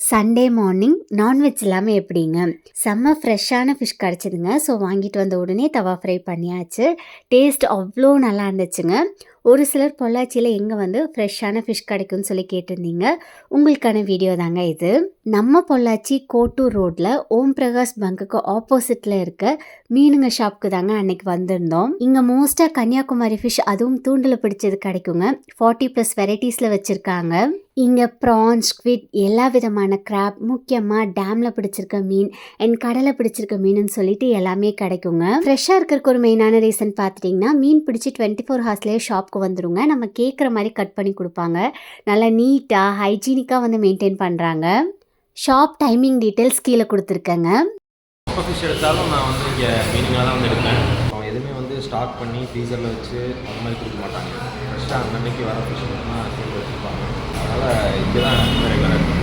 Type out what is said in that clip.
Sunday morning non veg இல்லாமல் எப்படிங்க? செம்ம ஃப்ரெஷ்ஷான ஃபிஷ் கிடச்சிதுங்க. ஸோ வாங்கிட்டு வந்த உடனே தவா ஃப்ரை பண்ணியாச்சு. டேஸ்ட் அவ்வளோ நல்லா இருந்துச்சுங்க. ஒரு சிலர் பொள்ளாச்சியில் எங்கே வந்து ஃப்ரெஷ்ஷான ஃபிஷ் கிடைக்கும்னு சொல்லி கேட்டிருந்தீங்க. உங்களுக்கான வீடியோ தாங்க இது. நம்ம பொள்ளாச்சி கோட்டூர் ரோட்டில் ஓம் பிரகாஷ் பங்குக்கு ஆப்போசிட்டில் இருக்க மீனுங்க ஷாப்புக்கு தாங்க அன்னைக்கு வந்திருந்தோம். இங்கே மோஸ்ட்டாக கன்னியாகுமரி ஃபிஷ் அதுவும் தூண்டில் பிடிச்சது கிடைக்குங்க. 40+ வெரைட்டிஸில் வச்சுருக்காங்க. இங்கே ப்ரான், ஸ்க்விட், எல்லா விதமான கிராப், முக்கியமாக டேமில் பிடிச்சிருக்க மீன் அண்ட் கடலை பிடிச்சிருக்க மீனுன்னு சொல்லிட்டு எல்லாமே கிடைக்குங்க. ஃப்ரெஷ்ஷாக இருக்கிறதுக்கு ஒரு மெயினான ரீசன் பார்த்துட்டிங்கன்னா, மீன் பிடிச்சி 24 ஹார்ஸ்லேயே ஷாப்புக்கு வந்துடுங்க. நம்ம கேட்குற மாதிரி கட் பண்ணி கொடுப்பாங்க. நல்லா நீட்டாக ஹைஜீனிக்காக வந்து மெயின்டைன் பண்ணுறாங்க. ஷாப் டைமிங் டீட்டெயில்ஸ் கீழே கொடுத்துருக்கேங்க. எப்போ ஃபிஷ் எடுத்தாலும் நான் வந்து இங்கே மீனிங்காக தான் வந்து எடுப்பேன். அவங்க எதுவுமே வந்து ஸ்டாக் பண்ணி ஃப்ரீசரில் வச்சு அந்த மாதிரி கொடுக்க மாட்டாங்க. ஃப்ரெஷ்ஷாக அன்னன்னைக்கு வர ஃபிஷ் தான் வச்சுருப்பாங்க. அதனால் இங்கே தான் ரெகுலராக